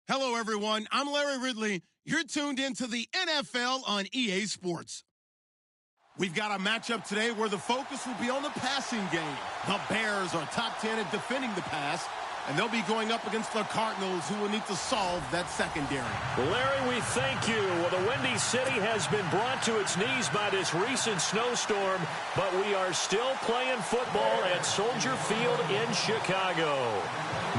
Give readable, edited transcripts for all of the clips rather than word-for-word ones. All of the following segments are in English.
Hello, everyone. I'm Larry Ridley. You're tuned into the NFL on EA Sports. We've got a matchup today where the focus will be on the passing game. The Bears are top 10 at defending the pass, and they'll be going up against the Cardinals, who will need to solve that secondary. Larry, we thank you. Well, the Windy City has been brought to its knees by this recent snowstorm, but we are still playing football at Soldier Field in Chicago.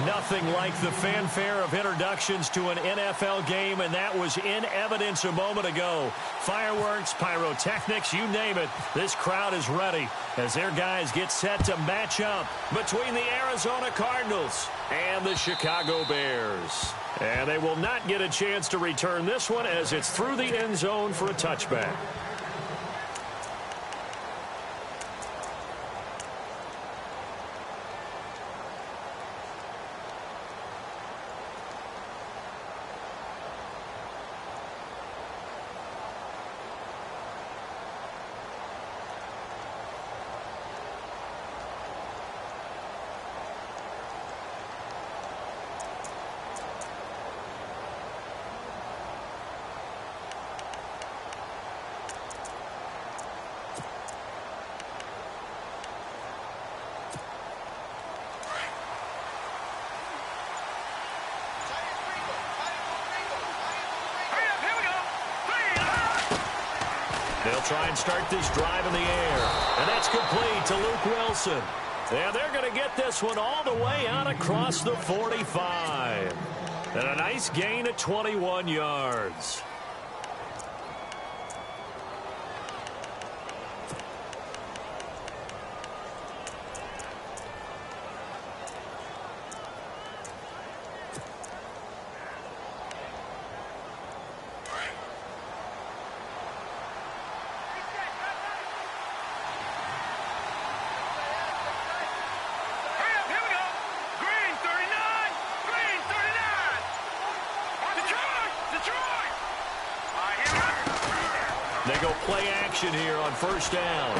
Nothing like the fanfare of introductions to an NFL game, and that was in evidence a moment ago. Fireworks, pyrotechnics, you name it. This crowd is ready as their guys get set to match up between the Arizona Cardinals and the Chicago Bears. And they will not get a chance to return this one as it's through the end zone for a touchback. They'll try and start this drive in the air. And that's complete to Luke Wilson. And they're going to get this one all the way out across the 45. And a nice gain of 21 yards. They go play action here on first down.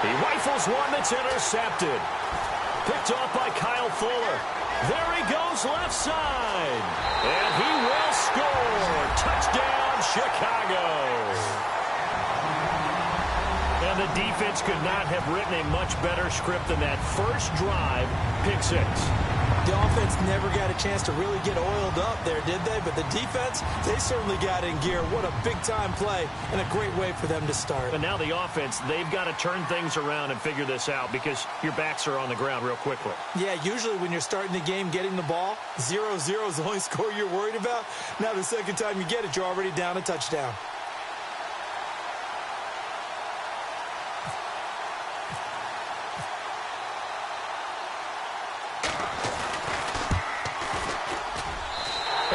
He rifles one that's intercepted. Picked off by Kyle Fuller. There he goes left side. And he will score. Touchdown, Chicago. And the defense could not have written a much better script than that first drive, pick six. The offense never got a chance to really get oiled up there, did they? But the defense, they certainly got in gear. What a big-time play and a great way for them to start. And now the offense, they've got to turn things around and figure this out because your backs are on the ground real quickly. Yeah, usually when you're starting the game getting the ball, 0-0 is the only score you're worried about. Now the second time you get it, you're already down a touchdown.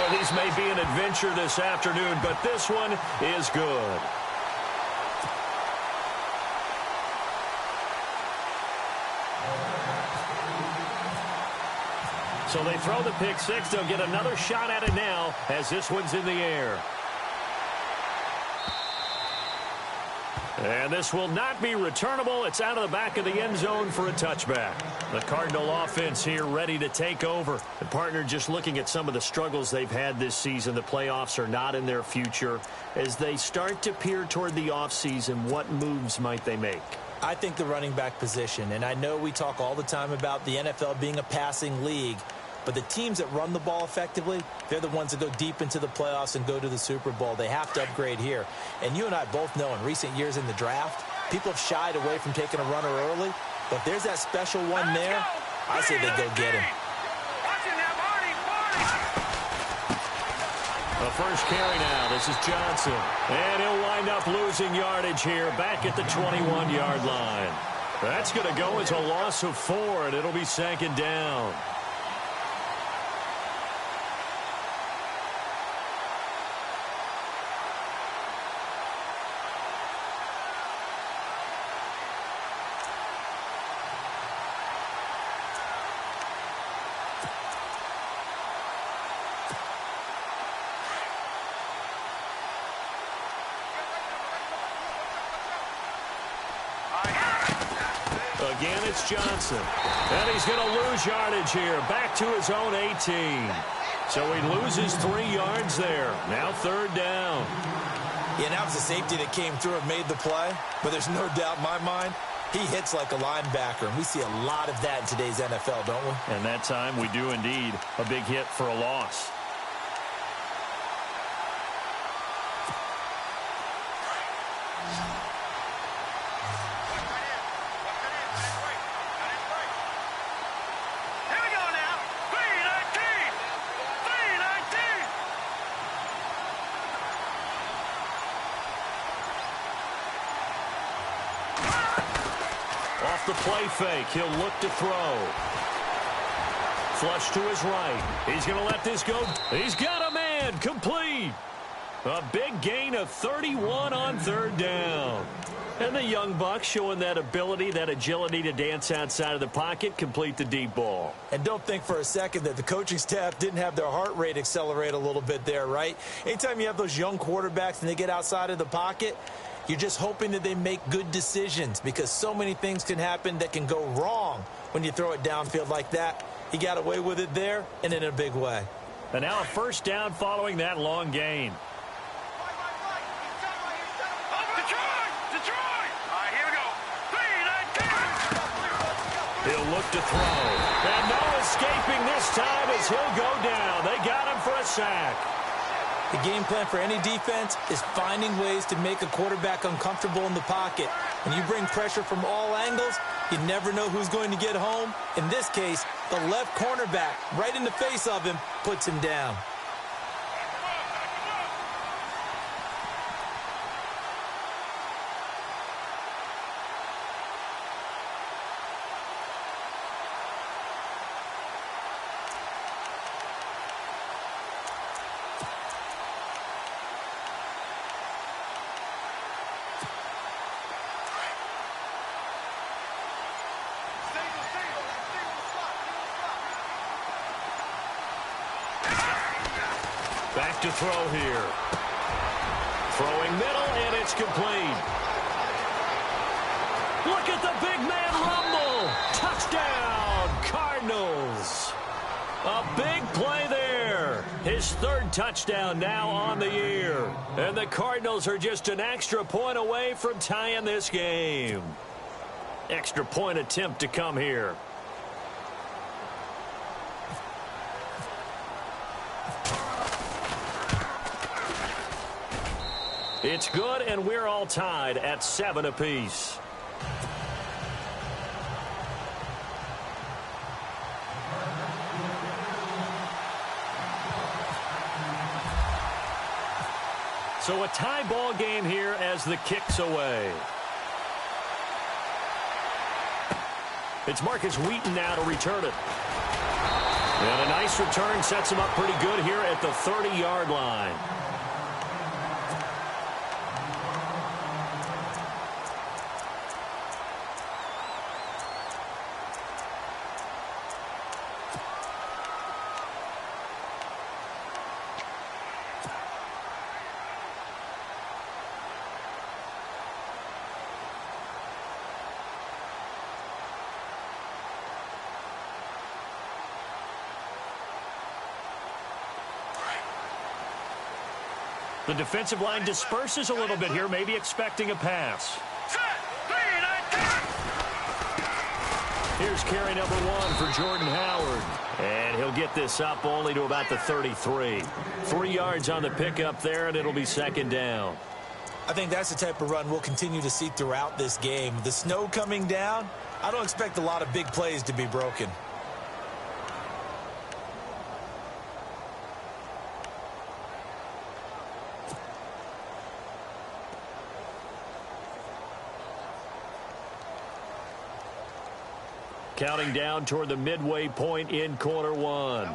These may be an adventure this afternoon, but this one is good. So they throw the pick six. They'll get another shot at it now as this one's in the air. And this will not be returnable. It's out of the back of the end zone for a touchback. The Cardinal offense here ready to take over. The partner just looking at some of the struggles they've had this season. The playoffs are not in their future. As they start to peer toward the offseason, what moves might they make? I think the running back position, and I know we talk all the time about the NFL being a passing league, but the teams that run the ball effectively, they're the ones that go deep into the playoffs and go to the Super Bowl. They have to upgrade here. And you and I both know in recent years in the draft, people have shied away from taking a runner early. But if there's that special one there, I say they go get him. The first carry now. This is Johnson. And he'll wind up losing yardage here back at the 21-yard line. That's going to go as a loss of 4, and it'll be second down. It's Johnson. And he's going to lose yardage here. Back to his own 18. So he loses 3 yards there. Now 3rd down. Yeah, that was a safety that came through and made the play. But there's no doubt in my mind, he hits like a linebacker. And we see a lot of that in today's NFL, don't we? And that time we do indeed. A big hit for a loss. Off the play fake, he'll look to throw. Flush to his right. He's going to let this go. He's got a man. Complete. A big gain of 31 on 3rd down. And the young buck showing that ability, that agility to dance outside of the pocket, complete the deep ball. And don't think for a second that the coaching staff didn't have their heart rate accelerate a little bit there, right? Anytime you have those young quarterbacks and they get outside of the pocket, you're just hoping that they make good decisions because so many things can happen that can go wrong when you throw it downfield like that. He got away with it there and in a big way. And now a 1st down following that long gain. He'll look to throw. And no escaping this time as he'll go down. They got him for a sack. The game plan for any defense is finding ways to make a quarterback uncomfortable in the pocket. When you bring pressure from all angles, you never know who's going to get home. In this case, the left cornerback, right in the face of him, puts him down. Back to throw here. Throwing middle, and it's complete. Look at the big man rumble. Touchdown, Cardinals. A big play there. His 3rd touchdown now on the year. And the Cardinals are just an extra point away from tying this game. Extra point attempt to come here. It's good, and we're all tied at 7 apiece. So a tie ball game here as the kick's away. It's Marcus Wheaton now to return it. And a nice return sets him up pretty good here at the 30-yard line. The defensive line disperses a little bit here, maybe expecting a pass. Here's carry number 1 for Jordan Howard. And he'll get this up only to about the 33. 3 yards on the pickup there, and it'll be 2nd down. I think that's the type of run we'll continue to see throughout this game. The snow coming down, I don't expect a lot of big plays to be broken. Counting down toward the midway point in quarter 1.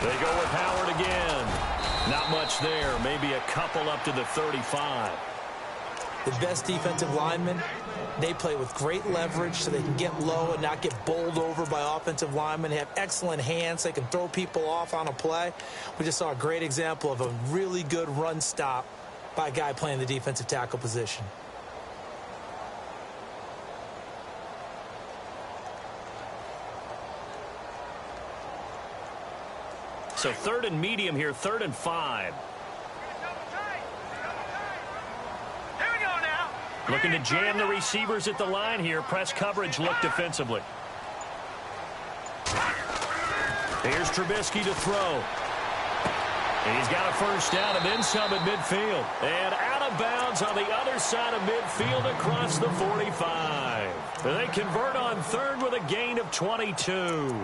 They go with Howard again. Not much there. Maybe a couple up to the 35. The best defensive linemen, they play with great leverage so they can get low and not get bowled over by offensive linemen. They have excellent hands. They can throw people off on a play. We just saw a great example of a really good run stop by a guy playing the defensive tackle position. So 3rd and medium here, 3rd and 5. Looking to jam the receivers at the line here. Press coverage look defensively. Here's Trubisky to throw. He's got a first down and then some at midfield. And out of bounds on the other side of midfield across the 45. They convert on 3rd with a gain of 22.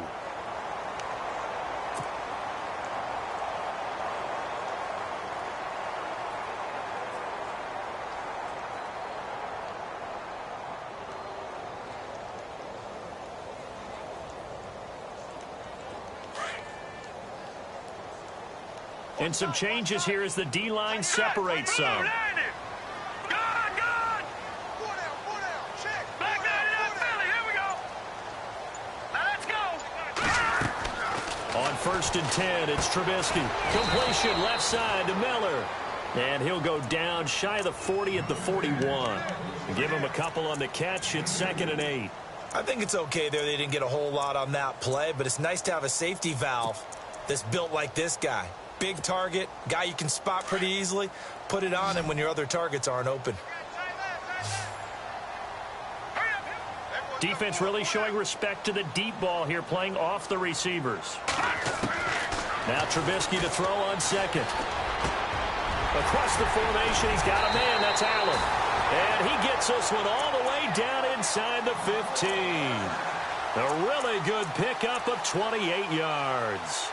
And some changes here as the D-line separates some. On 1st and 10, it's Trubisky. Completion left side to Miller. And he'll go down shy of the 40 at the 41. Give him a couple on the catch. It's 2nd and 8. I think it's okay there. They didn't get a whole lot on that play, but it's nice to have a safety valve that's built like this guy. Big target, guy you can spot pretty easily. Put it on him when your other targets aren't open. Defense really showing respect to the deep ball here, playing off the receivers. Now Trubisky to throw on 2nd. Across the formation, he's got a man. That's Allen. And he gets this one all the way down inside the 15. A really good pickup of 28 yards.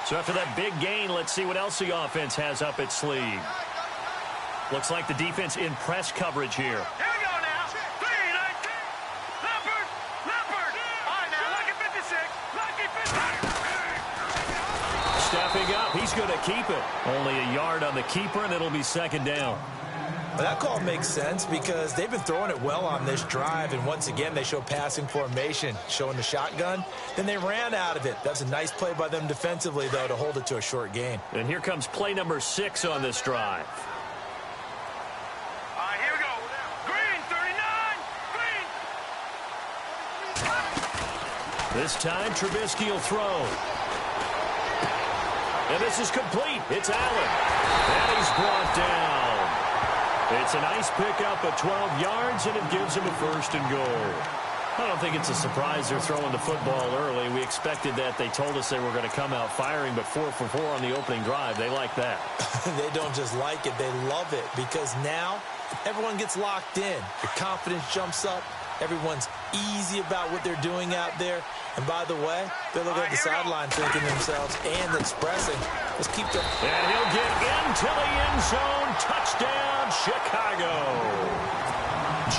So after that big gain, let's see what else the offense has up its sleeve. Looks like the defense in press coverage here. Here we go now. 3-19. Leopard. All right, now, lucky 56. Lucky 50. Stepping up. He's going to keep it. Only a yard on the keeper, and it'll be 2nd down. Well, that call makes sense because they've been throwing it well on this drive, and once again they show passing formation, showing the shotgun. Then they ran out of it. That's a nice play by them defensively, though, to hold it to a short gain. And here comes play number 6 on this drive. All right, here we go. Green, 39. Green. This time, Trubisky will throw. And this is complete. It's Allen. And he's brought down. It's a nice pickup of 12 yards, and it gives him a 1st and goal. I don't think it's a surprise they're throwing the football early. We expected that. They told us they were going to come out firing, but 4 for 4 on the opening drive. They like that. They don't just like it. They love it because now everyone gets locked in. Your confidence jumps up. Everyone's easy about what they're doing out there. And by the way, they're looking at the sideline thinking to themselves and expressing, let's keep the... And he'll get into the end zone. Touchdown, Chicago.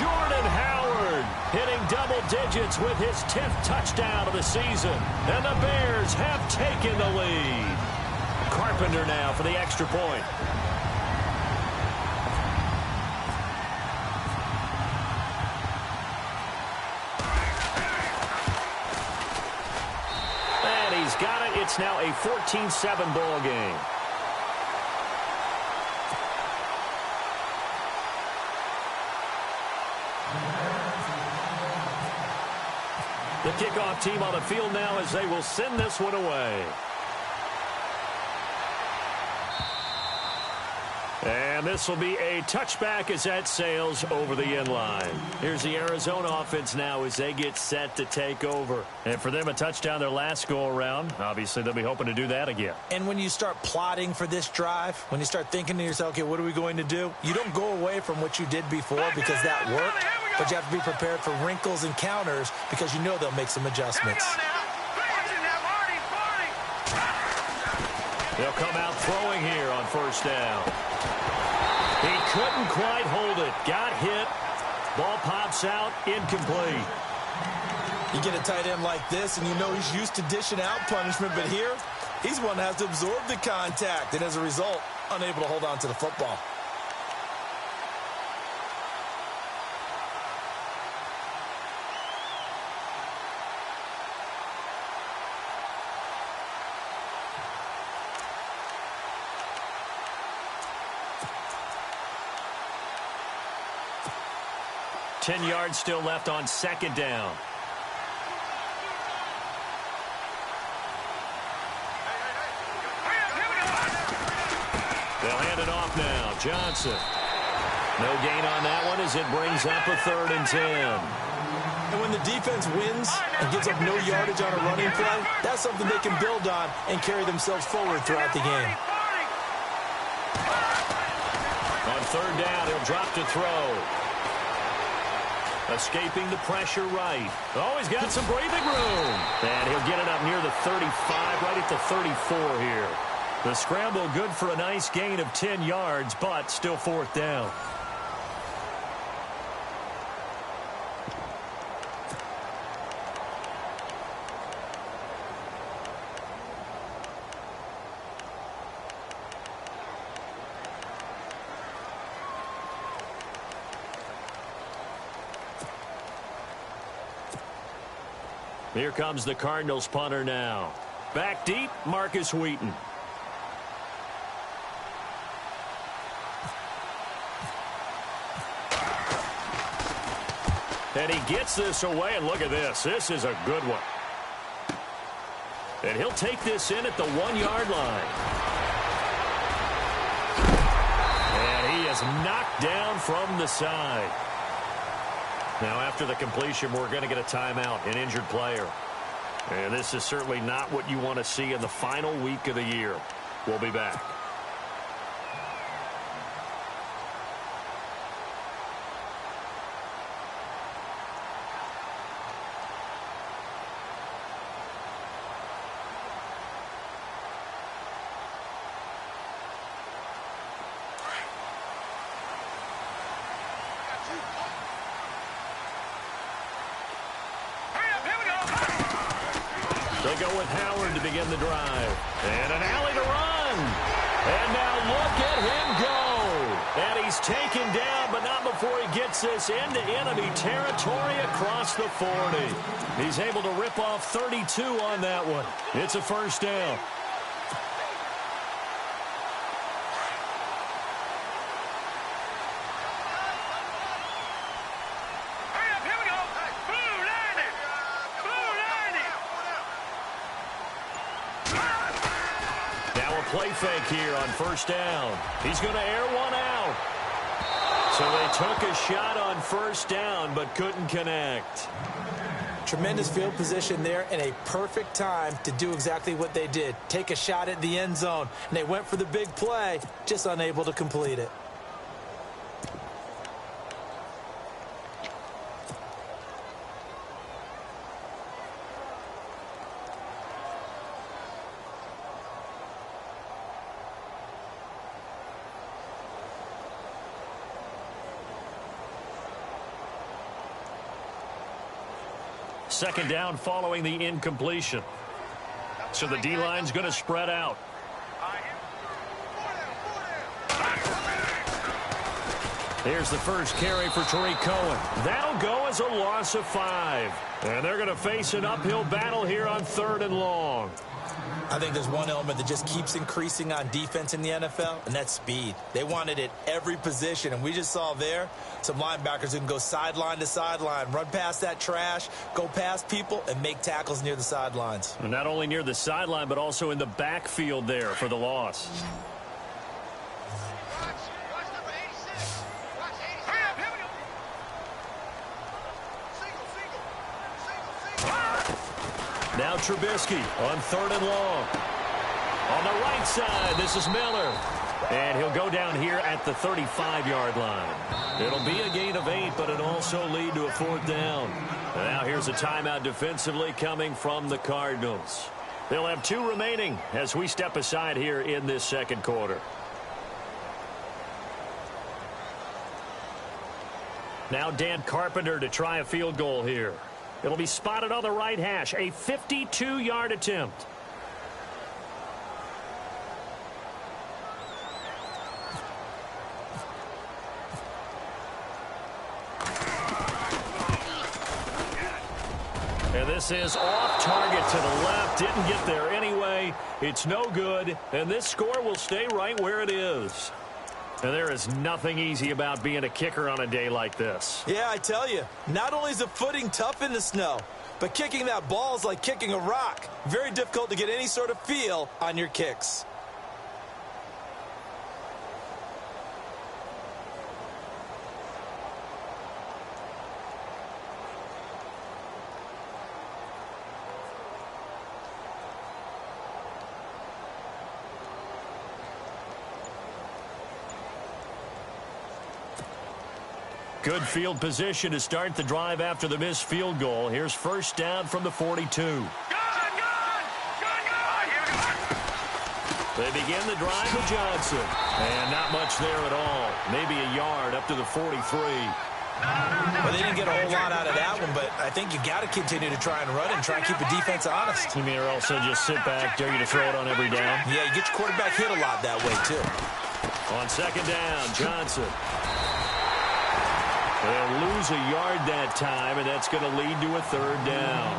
Jordan Howard hitting double digits with his 10th touchdown of the season. And the Bears have taken the lead. Carpenter now for the extra point. Got it. It's now a 14-7 ball game. The kickoff team on the field now as they will send this one away. And this will be a touchback as that sails over the end line. Here's the Arizona offense now as they get set to take over. And for them, a touchdown their last go-around. Obviously, they'll be hoping to do that again. And when you start plotting for this drive, when you start thinking to yourself, okay, what are we going to do? You don't go away from what you did before because that worked, but you have to be prepared for wrinkles and counters because you know they'll make some adjustments. They'll come out throwing here on first down. He couldn't quite hold it. Got hit. Ball pops out. Incomplete. You get a tight end like this, and you know he's used to dishing out punishment, but here, he's one that has to absorb the contact, and as a result, unable to hold on to the football. Ten yards still left on second down. They'll hand it off now. Johnson. No gain on that one as it brings up a 3rd and 10. And when the defense wins and gives up no yardage on a running play, that's something they can build on and carry themselves forward throughout the game. On 3rd down, he'll drop to throw. Escaping the pressure right. Oh, he's got some breathing room. And he'll get it up near the 35, right at the 34 here. The scramble good for a nice gain of 10 yards, but still 4th down. Here comes the Cardinals punter now. Back deep, Marcus Wheaton. And he gets this away, and look at this. This is a good one. And he'll take this in at the 1-yard line. And he is knocked down from the side. Now, after the completion, we're going to get a timeout, an injured player. And this is certainly not what you want to see in the final week of the year. We'll be back. They go with Howard to begin the drive. And an alley to run. And now look at him go. And he's taken down, but not before he gets this into enemy territory across the 40. He's able to rip off 32 on that one. It's a 1st down. Play fake here on 1st down. He's going to air one out. So they took a shot on 1st down, but couldn't connect. Tremendous field position there and a perfect time to do exactly what they did. Take a shot at the end zone. And they went for the big play, just unable to complete it. Second down following the incompletion. So the D-line's going to spread out. Here's the first carry for Tariq Cohen. That'll go as a loss of 5. And they're going to face an uphill battle here on 3rd and long. I think there's one element that just keeps increasing on defense in the NFL, and that's speed. They want it at every position, and we just saw there some linebackers who can go sideline to sideline, run past that trash, go past people, and make tackles near the sidelines. And not only near the sideline, but also in the backfield there for the loss. Now Trubisky on 3rd and long. On the right side, this is Miller. And he'll go down here at the 35-yard line. It'll be a gain of 8, but it'll also lead to a 4th down. And now here's a timeout defensively coming from the Cardinals. 4th They'll have 2 remaining as we step aside here in this second quarter. Now Dan Carpenter to try a field goal here. It'll be spotted on the right hash. A 52-yard attempt. And this is off target to the left. Didn't get there anyway. It's no good. And this score will stay right where it is. And there is nothing easy about being a kicker on a day like this. Yeah, I tell you, not only is the footing tough in the snow, but kicking that ball is like kicking a rock. Very difficult to get any sort of feel on your kicks. Good field position to start the drive after the missed field goal. Here's first down from the 42. They begin the drive with Johnson. And not much there at all. Maybe a yard up to the 43. Well, they didn't get a whole lot out of that one, but I think you got to continue to try and run and try and keep the defense honest. You mean or also just sit back, dare you to throw it on every down? Yeah, you get your quarterback hit a lot that way, too. On second down, Johnson. They'll lose a yard that time, and that's going to lead to a third down.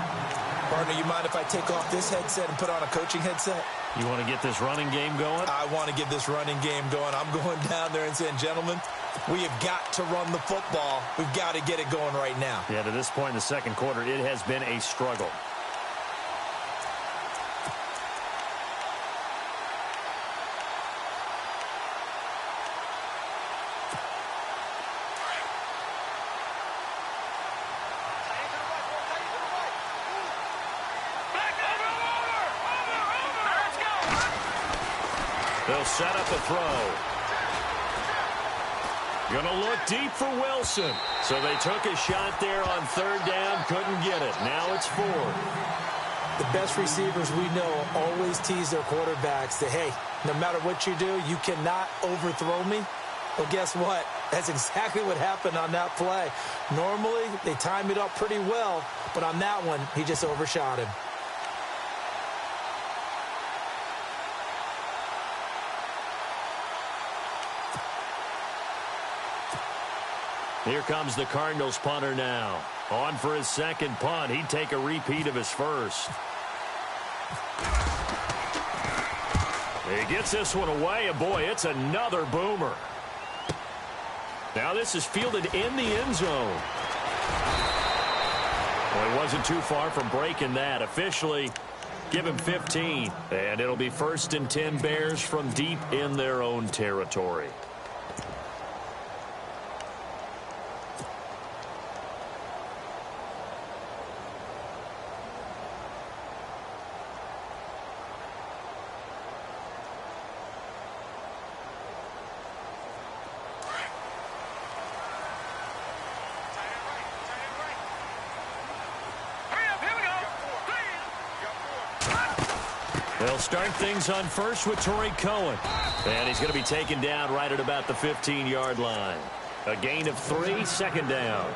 Partner, you mind if I take off this headset and put on a coaching headset? You want to get this running game going? I want to get this running game going. I'm going down there and saying, gentlemen, we have got to run the football. We've got to get it going right now. Yeah, to this point in the second quarter, it has been a struggle. They'll set up a throw. Gonna look deep for Wilson. So they took a shot there on third down, couldn't get it. Now it's fourth. The best receivers we know always tease their quarterbacks that, hey, no matter what you do, you cannot overthrow me. Well, guess what? That's exactly what happened on that play. Normally, they time it up pretty well, but on that one, he just overshot him. Here comes the Cardinals punter now. On for his second punt. He'd take a repeat of his first. He gets this one away, and boy, it's another boomer. Now this is fielded in the end zone. Well, he wasn't too far from breaking that. Officially, give him 15. And it'll be 1st and 10 Bears from deep in their own territory. They'll start things on first with Torrey Cohen. And he's going to be taken down right at about the 15-yard line. A gain of 3, second down.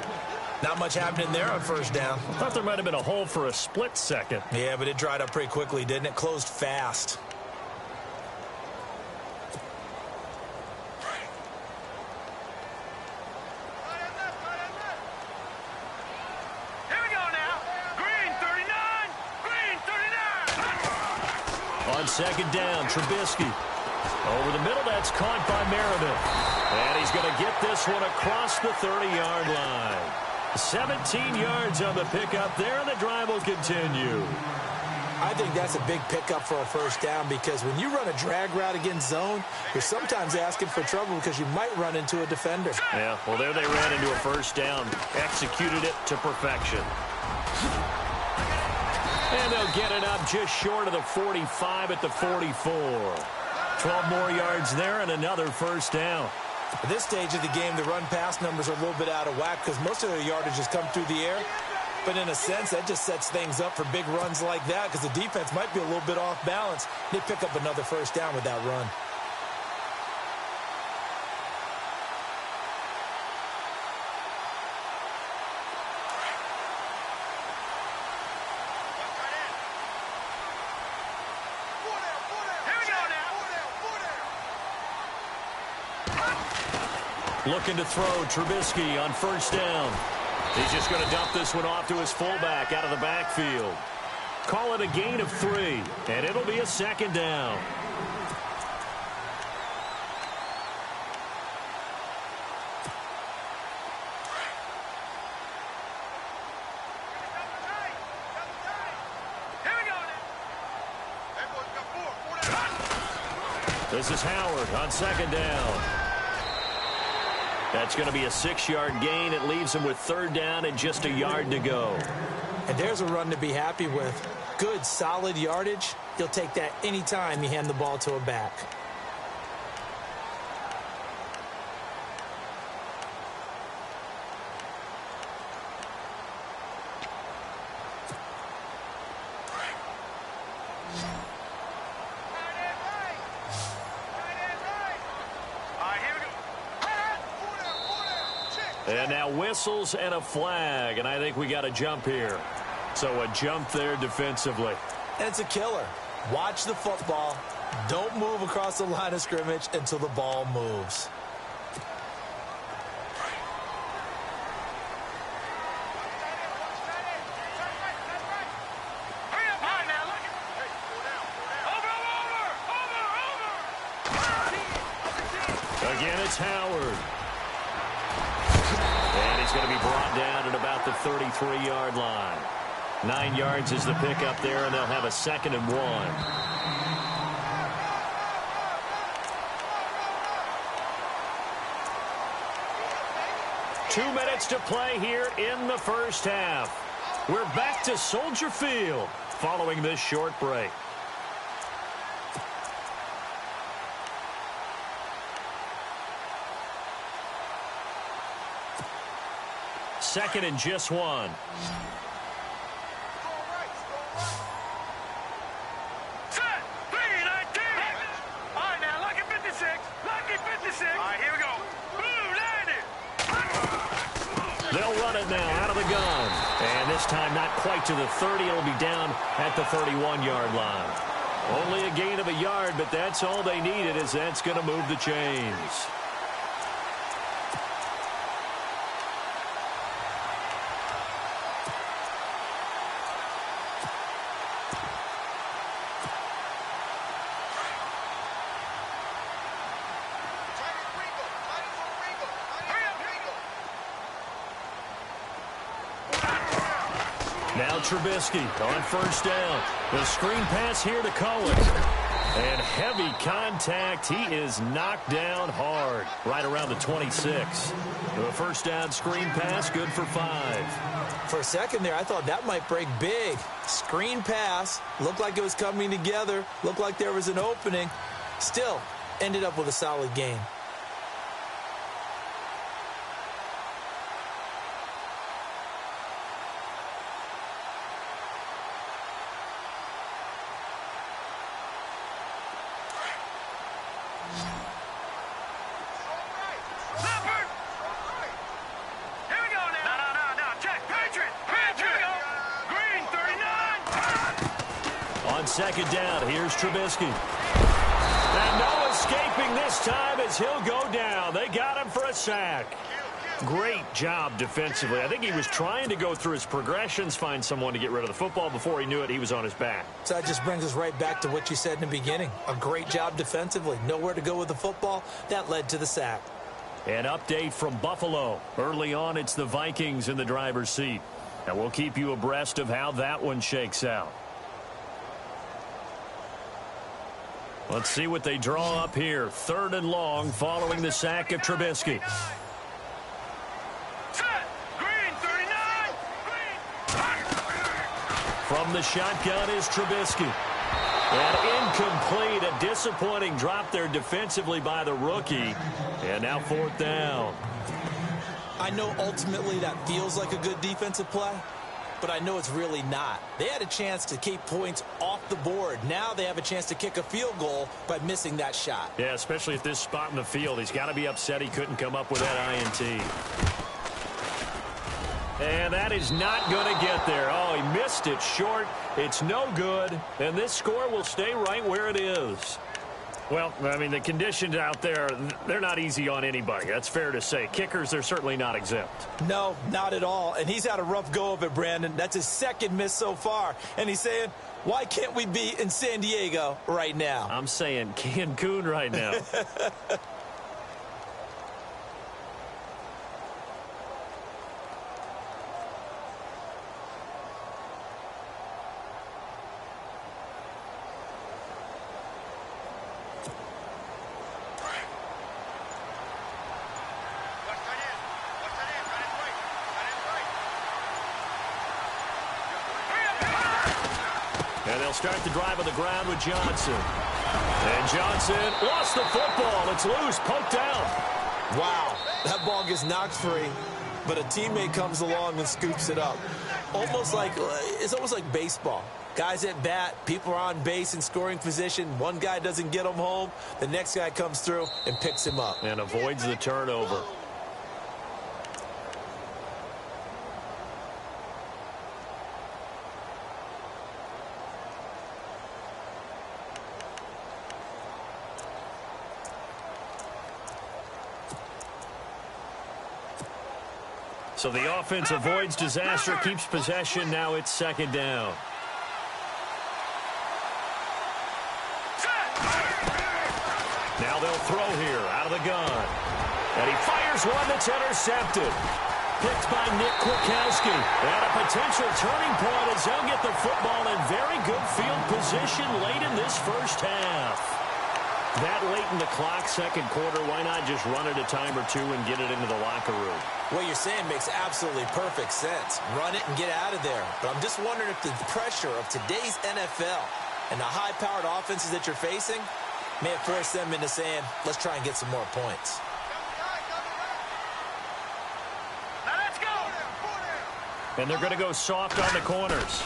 Not much happening there on first down. I thought there might have been a hole for a split second. Yeah, but it dried up pretty quickly, didn't it? Closed fast. On second down, Trubisky. Over the middle, that's caught by Meredith. And he's going to get this one across the 30-yard line. 17 yards on the pickup there, and the drive will continue. I think that's a big pickup for a first down because when you run a drag route against zone, you're sometimes asking for trouble because you might run into a defender. Yeah, well, there they ran into a first down. Executed it to perfection. And they'll get it up just short of the 45 at the 44. 12 more yards there and another first down. At this stage of the game, the run-pass numbers are a little bit out of whack because most of their yardage has come through the air. But in a sense, that just sets things up for big runs like that because the defense might be a little bit off balance. They pick up another first down with that run. Looking to throw Trubisky on first down. He's just going to dump this one off to his fullback out of the backfield. Call it a gain of 3, and it'll be a second down. This is Howard on second down. That's going to be a 6-yard gain. It leaves him with third down and just a yard to go. And there's a run to be happy with. Good, solid yardage. You'll take that anytime you hand the ball to a back. And now whistles and a flag, and I think we got a jump here. So a jump there defensively. And it's a killer. Watch the football. Don't move across the line of scrimmage until the ball moves. Again, it's Howard. And he's going to be brought down at about the 33-yard line. 9 yards is the pickup there, and they'll have a 2nd and 1. Two minutes to play here in the first half. We're back to Soldier Field following this short break. Second and just 1. Set! 3-19! All right, now, lucky 56. Lucky 56. All right, here we go. Blue, landed. They'll run it now out of the gun. And this time not quite to the 30. It'll be down at the 31-yard line. Only a gain of a yard, but that's all they needed, as that's going to move the chains. Now Trubisky on first down. The screen pass here to Cohen. And heavy contact. He is knocked down hard right around the 26. The first down screen pass, good for 5. For a second there, I thought that might break big. Screen pass. Looked like it was coming together. Looked like there was an opening. Still, ended up with a solid gain. Second down, here's Trubisky. And no escaping this time as he'll go down. They got him for a sack. Great job defensively. I think he was trying to go through his progressions, find someone to get rid of the football. Before he knew it, he was on his back. So that just brings us right back to what you said in the beginning. A great job defensively. Nowhere to go with the football. That led to the sack. An update from Buffalo. Early on, it's the Vikings in the driver's seat. And we'll keep you abreast of how that one shakes out. Let's see what they draw up here. 3rd and long following the sack of Trubisky. Set! Green, 39! From the shotgun is Trubisky. And incomplete. A disappointing drop there defensively by the rookie. And now 4th down. I know ultimately that feels like a good defensive play, but I know it's really not. They had a chance to keep points off the board. Now they have a chance to kick a field goal by missing that shot. Yeah, especially at this spot in the field. He's got to be upset he couldn't come up with that INT. And that is not going to get there. Oh, he missed it short. It's no good. And this score will stay right where it is. Well, I mean, the conditions out there, they're not easy on anybody. That's fair to say. Kickers, they're certainly not exempt. No, not at all. And he's had a rough go of it, Brandon. That's his second miss so far. And he's saying, why can't we be in San Diego right now? I'm saying Cancun right now. And they'll start the drive on the ground with Johnson. And Johnson lost the football. It's loose, poked out. Wow, that ball gets knocked free, but a teammate comes along and scoops it up. It's almost like baseball. Guys at bat, people are on base in scoring position. One guy doesn't get him home. The next guy comes through and picks him up. And avoids the turnover. So the offense avoids disaster, keeps possession. Now it's second down. Now they'll throw here out of the gun. And he fires one that's intercepted. Picked by Nick Kwiatkowski. And a potential turning point as he'll get the football in very good field position late in this first half. That late in the clock, second quarter, why not just run it a time or two and get it into the locker room? What you're saying makes absolutely perfect sense. Run it and get out of there. But I'm just wondering if the pressure of today's NFL and the high-powered offenses that you're facing may have forced them into saying, let's try and get some more points. Now let's go. And they're going to go soft on the corners.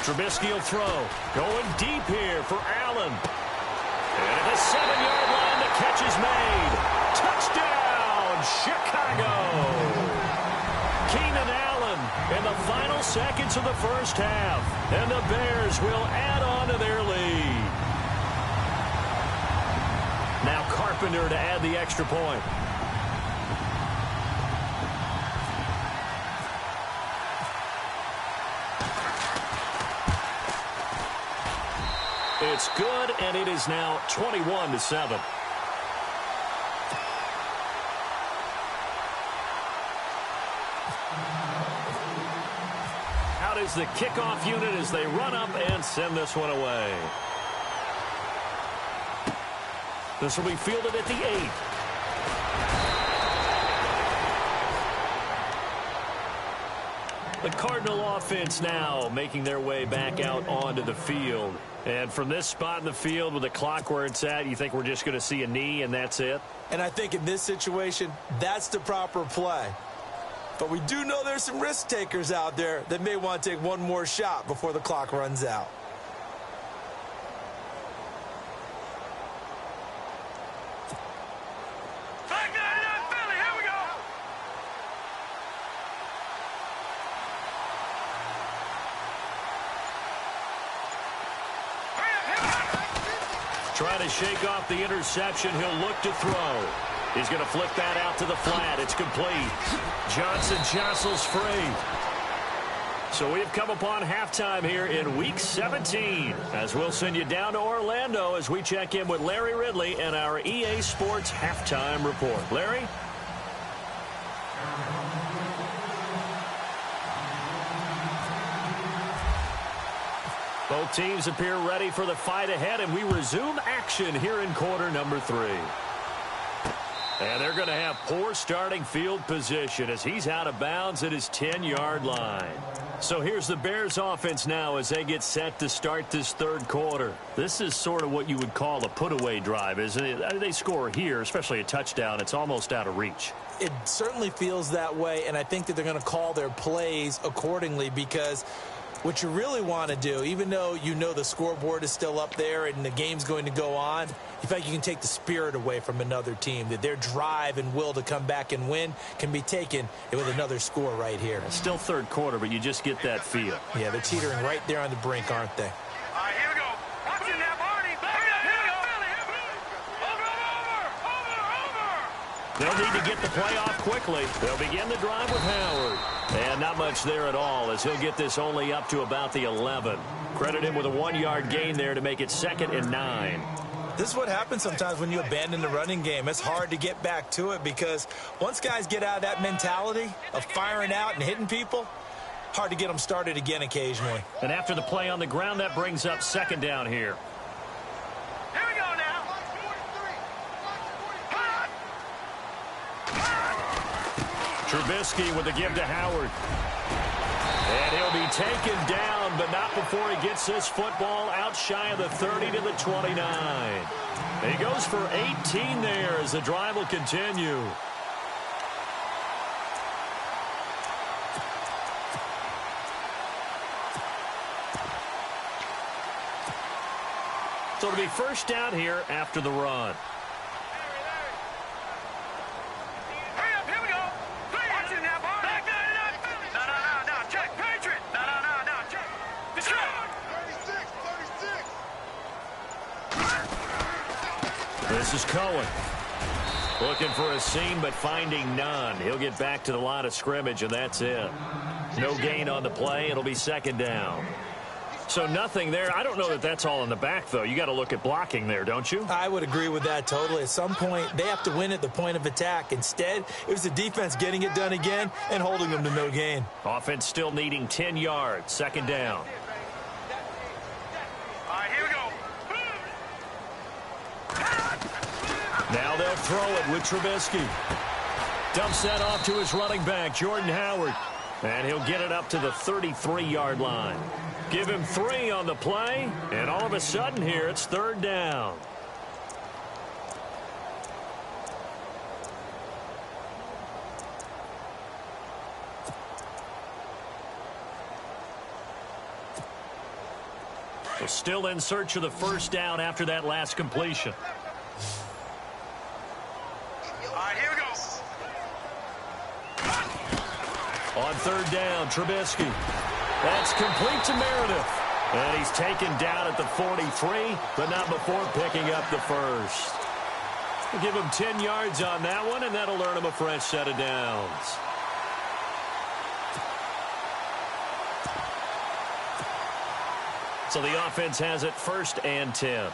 Trubisky will throw. Going deep here for Allen. And at the 7-yard line, the catch is made. Touchdown, Chicago. Keenan Allen in the final seconds of the first half. And the Bears will add on to their lead. Now Carpenter to add the extra point. It's good, and it is now 21-7. Out is the kickoff unit as they run up and send this one away. This will be fielded at the 8. The Cardinal offense now making their way back out onto the field. And from this spot in the field with the clock where it's at, you think we're just going to see a knee and that's it? And I think in this situation, that's the proper play. But we do know there's some risk takers out there that may want to take one more shot before the clock runs out. Trying to shake off the interception. He'll look to throw. He's going to flip that out to the flat. It's complete. Johnson jostles free. So we've come upon halftime here in Week 17. As we'll send you down to Orlando as we check in with Larry Ridley and our EA Sports Halftime Report. Larry? Both teams appear ready for the fight ahead, and we resume action here in quarter number 3. And they're going to have poor starting field position as he's out of bounds at his 10-yard line. So here's the Bears offense now as they get set to start this third quarter. This is sort of what you would call a put-away drive, isn't it? They score here, especially a touchdown. It's almost out of reach. It certainly feels that way, and I think that they're going to call their plays accordingly because what you really want to do, even though you know the scoreboard is still up there and the game's going to go on, you feel like you can take the spirit away from another team, that their drive and will to come back and win can be taken with another score right here. It's still third quarter, but you just get that feel. Yeah, they're teetering right there on the brink, aren't they? All right, here we go. Watch it now, Barney. Here we go. Over. They'll need to get the play off quickly. They'll begin the drive with Howard. And not much there at all as he'll get this only up to about the 11. Credit him with a 1-yard gain there to make it 2nd and 9. This is what happens sometimes when you abandon the running game. It's hard to get back to it because once guys get out of that mentality of firing out and hitting people, hard to get them started again occasionally. And after the play on the ground, that brings up 2nd down here. Here we go now. Trubisky with the give to Howard. And he'll be taken down, but not before he gets this football out shy of the 30 to the 29. He goes for 18 there as the drive will continue. So it'll be first down here after the run. This is Cohen. Looking for a seam, but finding none. He'll get back to the line of scrimmage, and that's it. No gain on the play. It'll be 2nd down. So nothing there. I don't know that that's all in the back, though. You got to look at blocking there, don't you? I would agree with that totally. At some point, they have to win at the point of attack. Instead, it was the defense getting it done again and holding them to no gain. Offense still needing 10 yards. 2nd down. Now they'll throw it with Trubisky. Dumps that off to his running back, Jordan Howard. And he'll get it up to the 33-yard line. Give him 3 on the play, and all of a sudden here it's 3rd down. So still in search of the first down after that last completion. On 3rd down, Trubisky. That's complete to Meredith. And he's taken down at the 43, but not before picking up the first. We'll give him 10 yards on that one, and that'll earn him a fresh set of downs. So the offense has it 1st and 10.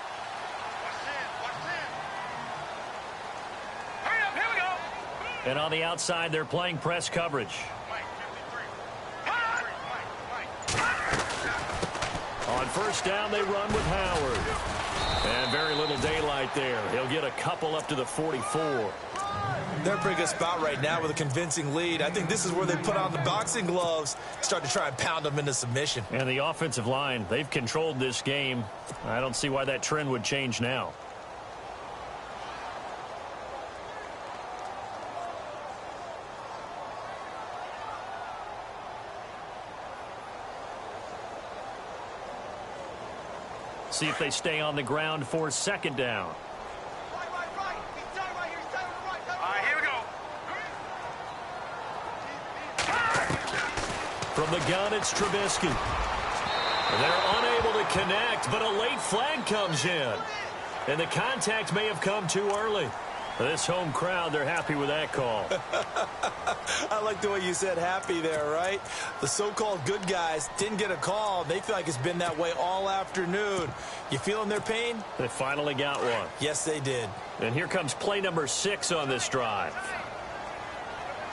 And on the outside, they're playing press coverage. On 1st down, they run with Howard. And very little daylight there. He'll get a couple up to the 44. They're in a pretty good spot right now with a convincing lead. I think this is where they put on the boxing gloves, start to try and pound them into submission. And the offensive line, they've controlled this game. I don't see why that trend would change now. See if they stay on the ground for 2nd down. Here we go. From the gun, it's Trubisky. They're unable to connect, but a late flag comes in. And the contact may have come too early. This home crowd, they're happy with that call. I like the way you said happy there, right? The so-called good guys didn't get a call. They feel like it's been that way all afternoon. You feeling their pain? They finally got one. Yes, they did. And here comes play number 6 on this drive.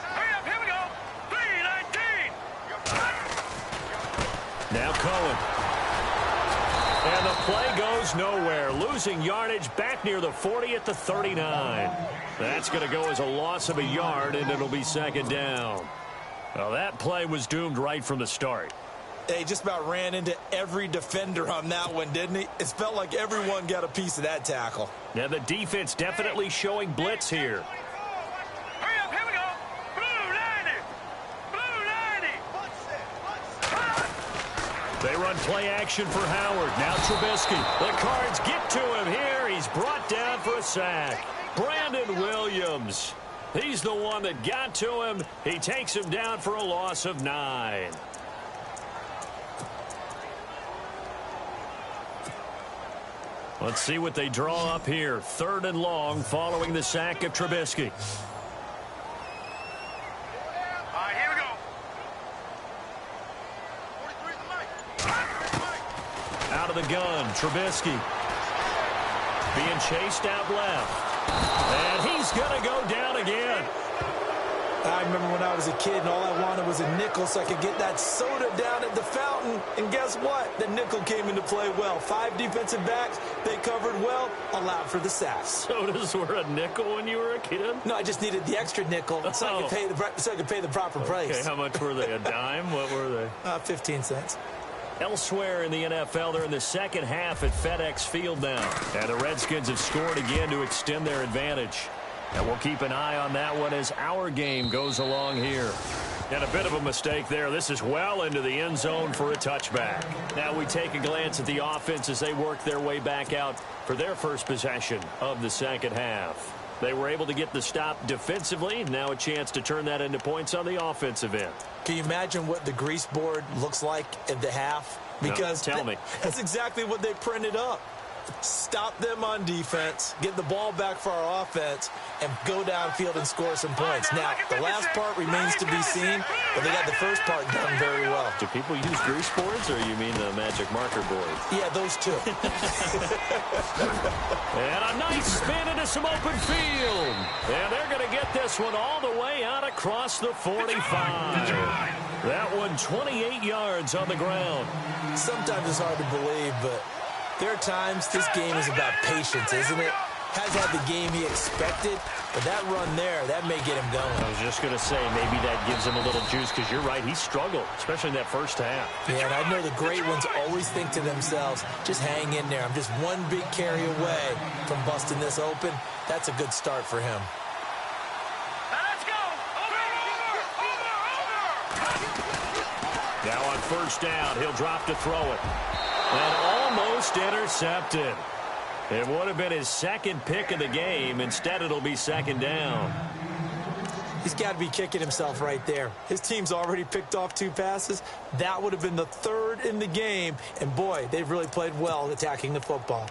Hurry up, here we go. 3-19. Now Cohen. And the play goes nowhere. Losing yardage back near the 40 at the 39. That's going to go as a loss of a yard, and it'll be second down. Well, that play was doomed right from the start. He just about ran into every defender on that one, didn't he? It felt like everyone got a piece of that tackle. Now, the defense definitely showing blitz here. Hurry up, here we go. Blue 90. They run play action for Howard. Now Trubisky. The Cards get to him here. He's brought down for a sack. Brandon Williams. He's the one that got to him. He takes him down for a loss of 9. Let's see what they draw up here. 3rd and long following the sack of Trubisky. All right, here we go. Out of the gun, Trubisky. Being chased out left. And he's going to go down again. I remember when I was a kid and all I wanted was a nickel so I could get that soda down at the fountain. And guess what? The nickel came into play well. 5 defensive backs, they covered well, allowed for the sacks. Sodas were a nickel when you were a kid? No, I just needed the extra nickel so I could pay the proper price. Okay, how much were they? A dime? What were they? 15 cents. Elsewhere in the NFL, they're in the second half at FedEx Field now. And the Redskins have scored again to extend their advantage. And we'll keep an eye on that one as our game goes along here. And a bit of a mistake there. This is well into the end zone for a touchback. Now we take a glance at the offense as they work their way back out for their first possession of the second half. They were able to get the stop defensively. Now a chance to turn that into points on the offensive end. Can you imagine what the grease board looks like at the half? Because no, tell me. That's exactly what they printed up. Stop them on defense, get the ball back for our offense, and go downfield and score some points. Now, the last part remains to be seen, but they got the first part done very well. Do people use grease boards, or you mean the magic marker board? Yeah, those two. And a nice spin into some open field. And they're going to get this one all the way out across the 45. That one 28 yards on the ground. Sometimes it's hard to believe, but there are times this game is about patience, isn't it? Has had the game he expected, but that run there, that may get him going. I was just going to say, maybe that gives him a little juice, because you're right, he struggled, especially in that first half. Yeah, and I know the great ones always think to themselves, just hang in there. I'm just one big carry away from busting this open. That's a good start for him. Let's go. Over. Now on first down, he'll drop to throw it. And almost intercepted. It would have been his second pick of the game. Instead, it'll be second down. He's got to be kicking himself right there. His team's already picked off 2 passes. That would have been the 3rd in the game. And, boy, they've really played well attacking the football.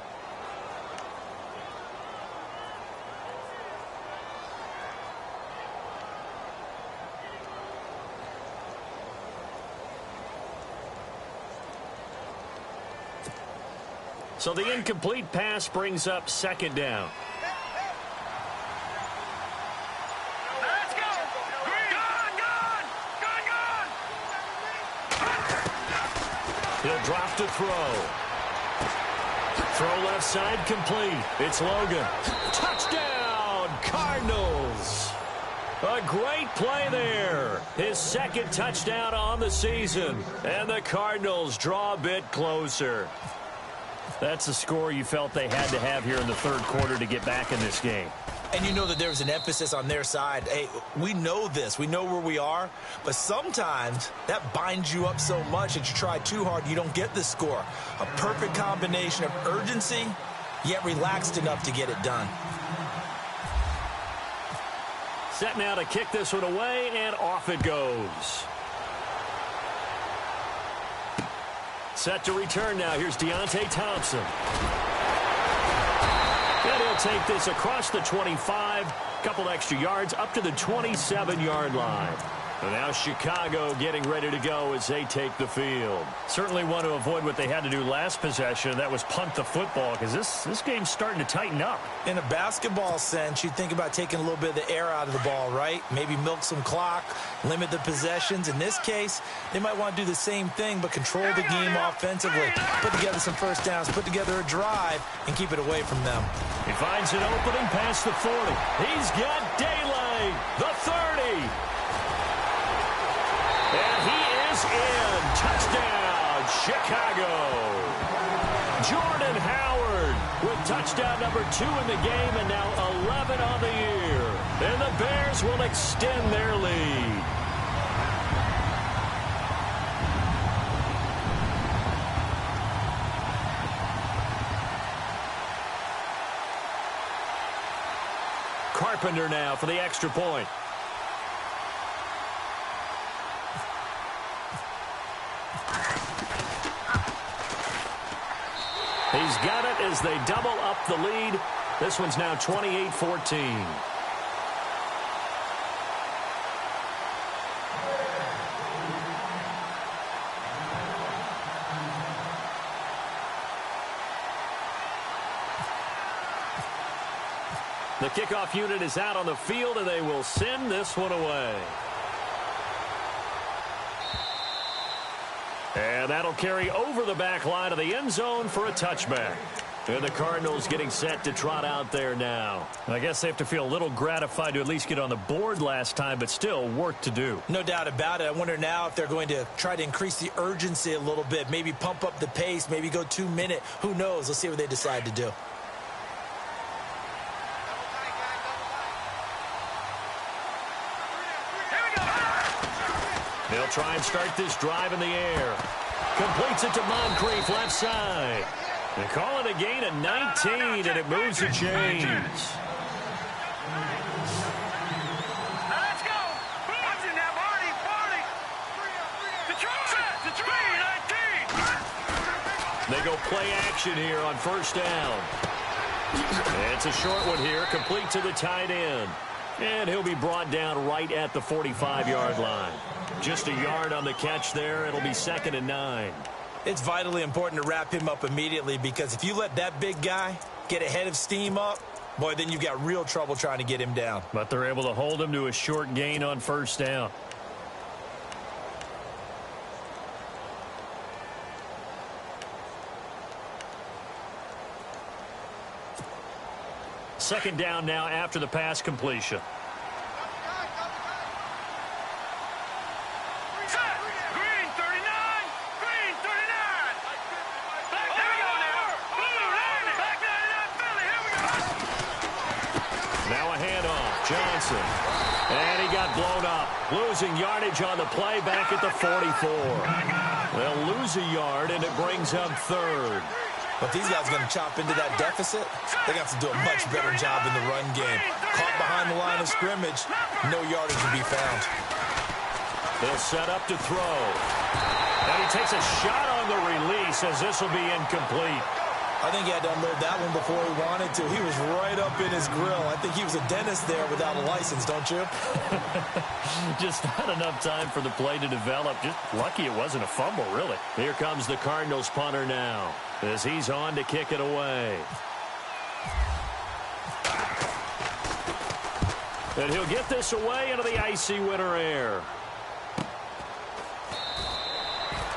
So the incomplete pass brings up second down. Let's go. Gone. He'll drop to throw. Throw left side complete. It's Logan. Touchdown, Cardinals. A great play there. His second touchdown on the season. And the Cardinals draw a bit closer. That's the score you felt they had to have here in the third quarter to get back in this game. And you know that there's an emphasis on their side. Hey, we know this. We know where we are. But sometimes that binds you up so much that you try too hard, you don't get the score. A perfect combination of urgency, yet relaxed enough to get it done. Set now to kick this one away, and off it goes. Set to return now. Here's Deontay Thompson. And he'll take this across the 25. Couple extra yards up to the 27-yard line. And now Chicago getting ready to go as they take the field. Certainly want to avoid what they had to do last possession. That was punt the football, because this game's starting to tighten up. In a basketball sense, you think about taking a little bit of the air out of the ball, right? Maybe milk some clock, limit the possessions. In this case, they might want to do the same thing, but control the game offensively. Put together some first downs, put together a drive, and keep it away from them. He finds an opening past the 40. He's got daylight. The 30. And he is in. Touchdown, Chicago. Jordan Howard with touchdown number 2 in the game and now 11 on the year. And the Bears will extend their lead. Carpenter now for the extra point. He's got it as they double up the lead. This one's now 28-14. The kickoff unit is out on the field, and they will send this one away. And that'll carry over the back line of the end zone for a touchback. And the Cardinals getting set to trot out there now. I guess they have to feel a little gratified to at least get on the board last time, but still work to do. No doubt about it. I wonder now if they're going to try to increase the urgency a little bit, maybe pump up the pace, maybe go 2-minute. Who knows? Let's see what they decide to do. They'll try and start this drive in the air. Completes it to Moncrief, left side. They call it a gain of 19, and it moves the chains. Now let's go. Watch it now, Barney. Detroit. 19. They go play action here on first down. And it's a short one here, complete to the tight end. And he'll be brought down right at the 45-yard line. Just a yard on the catch there. It'll be 2nd and 9. It's vitally important to wrap him up immediately, because if you let that big guy get ahead of steam up, boy, then you've got real trouble trying to get him down. But they're able to hold him to a short gain on first down. Second down now after the pass completion. Green 39. Green 39. Here we go now. Back 99 Philly. Here we go. Now a handoff. Johnson. And he got blown up. Losing yardage on the play back at the 44. They'll lose a yard, and it brings up 3rd. But these guys are going to chop into that deficit. They got to do a much better job in the run game. Caught behind the line of scrimmage, no yardage to be found. They'll set up to throw. And he takes a shot on the release as this will be incomplete. I think he had to unload that one before he wanted to. He was right up in his grill. I think he was a dentist there without a license, don't you? Just not enough time for the play to develop. Just lucky it wasn't a fumble, really. Here comes the Cardinals punter now as he's on to kick it away. And he'll get this away into the icy winter air.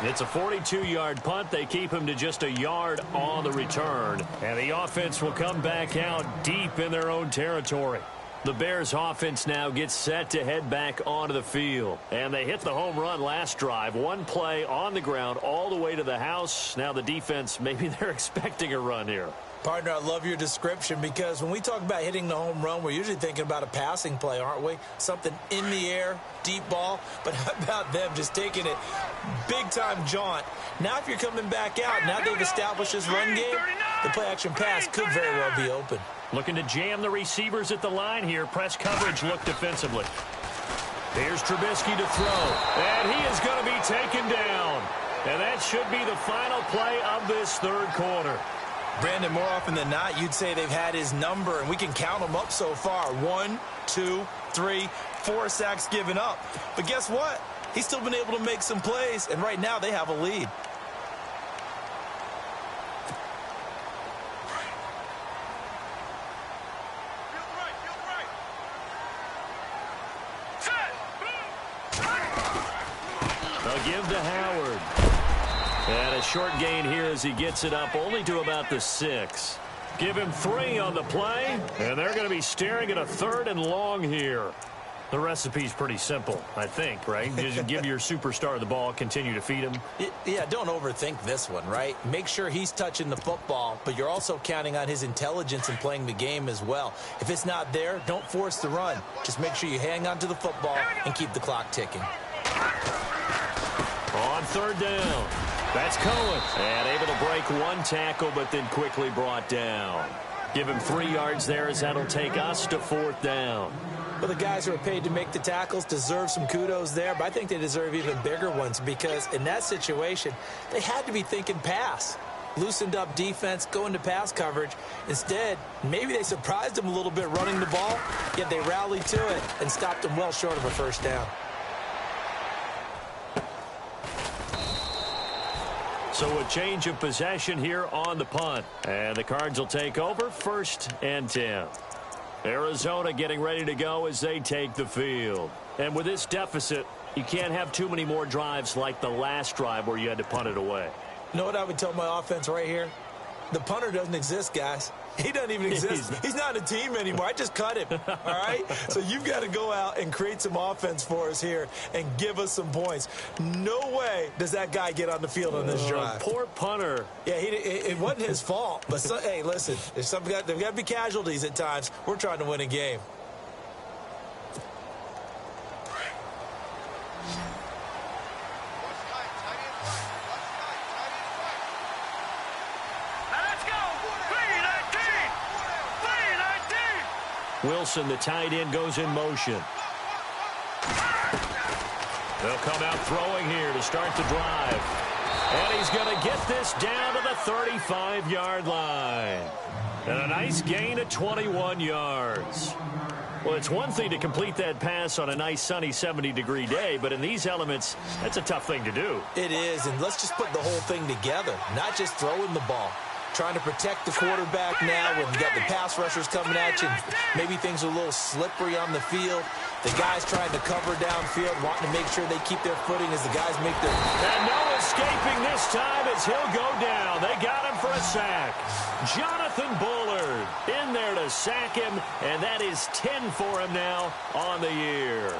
It's a 42-yard punt. They keep him to just a yard on the return. And the offense will come back out deep in their own territory. The Bears offense now gets set to head back onto the field. And they hit the home run last drive. One play on the ground all the way to the house. Now the defense, maybe they're expecting a run here. Partner, I love your description, because when we talk about hitting the home run, we're usually thinking about a passing play, aren't we? Something in the air, deep ball. But how about them just taking it big-time jaunt? Now if you're coming back out, now they've established this run game, the play-action pass could very well be open. Looking to jam the receivers at the line here. Press coverage look defensively. Here's Trubisky to throw. And he is going to be taken down. And that should be the final play of this third quarter. Brandon, more often than not, you'd say they've had his number, and we can count them up so far. 1, 2, 3, 4 sacks given up. But guess what? He's still been able to make some plays, and right now they have a lead. They'll give to Howard. And a short gain here as he gets it up only to about the 6. Give him 3 on the play, and they're going to be staring at a 3rd and long here. The recipe's pretty simple, I think, right? Just give your superstar the ball, continue to feed him. Yeah, don't overthink this one, right? Make sure he's touching the football, but you're also counting on his intelligence in playing the game as well. If it's not there, don't force the run. Just make sure you hang on to the football and keep the clock ticking. On 3rd down. That's Cohen. And able to break 1 tackle, but then quickly brought down. Give him 3 yards there as that'll take us to 4th down. Well, the guys who are paid to make the tackles deserve some kudos there, but I think they deserve even bigger ones because in that situation, they had to be thinking pass. Loosened up defense, going to pass coverage. Instead, maybe they surprised them a little bit running the ball, yet they rallied to it and stopped them well short of a 1st down. So a change of possession here on the punt. And the Cards will take over 1st and 10. Arizona getting ready to go as they take the field. And with this deficit, you can't have too many more drives like the last drive where you had to punt it away. You know what I would tell my offense right here? The punter doesn't exist, guys. He doesn't even exist. He's not a team anymore. I just cut him, all right? So you've got to go out and create some offense for us here and give us some points. No way does that guy get on the field on this drive. Poor punter. Yeah, it wasn't his fault. But, hey, listen, there's got to be casualties at times. We're trying to win a game. Wilson, the tight end, goes in motion. They'll come out throwing here to start the drive. And he's going to get this down to the 35-yard line. And a nice gain of 21 yards. Well, it's one thing to complete that pass on a nice sunny 70-degree day, but in these elements, that's a tough thing to do. It is, and let's just put the whole thing together, not just throwing the ball. Trying to protect the quarterback now when you got the pass rushers coming at you. Maybe things are a little slippery on the field. The guys trying to cover downfield, wanting to make sure they keep their footing as the guys make their... And no escaping this time as he'll go down. They got him for a sack. Jonathan Bullard in there to sack him, and that is 10 for him now on the year.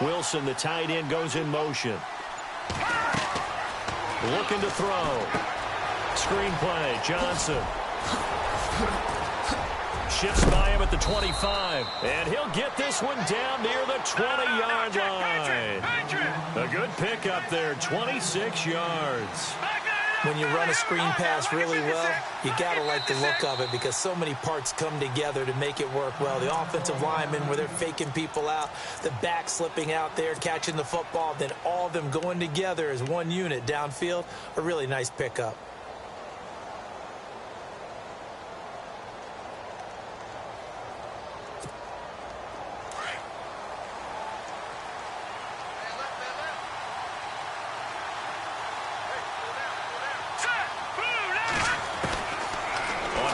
Wilson, the tight end, goes in motion. Looking to throw. Screenplay, Johnson. Shifts by him at the 25. And he'll get this one down near the 20-yard line. A good pickup there, 26 yards. When you run a screen pass really well, you got to like the look of it because so many parts come together to make it work well. The offensive linemen where they're faking people out, the back slipping out there, catching the football, then all of them going together as one unit downfield, a really nice pickup.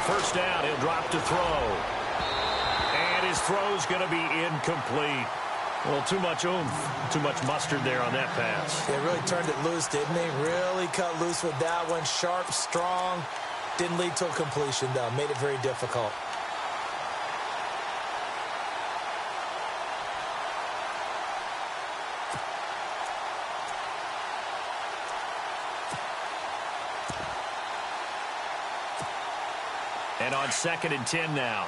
First down, he'll drop to throw. And his throw's going to be incomplete. Well, too much oomph, too much mustard there on that pass. They really turned it loose, didn't they? Really cut loose with that one. Sharp, strong. Didn't lead to a completion, though. Made it very difficult. And on 2nd and 10 now.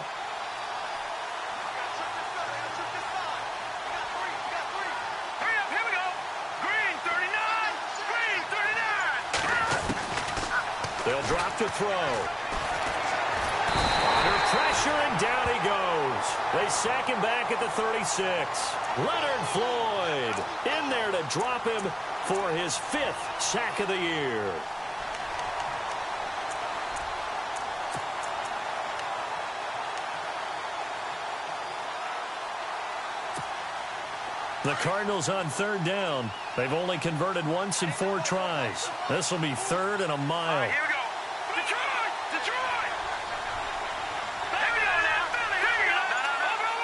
Hurry up, here we go. Green 39, green 39. They'll drop to throw. Under pressure, and down he goes. They sack him back at the 36. Leonard Floyd in there to drop him for his 5th sack of the year. The Cardinals on 3rd down. They've only converted once in 4 tries. This will be 3rd and a mile. All right, here we go. Detroit! Detroit! Here we go now. Here we go. Over.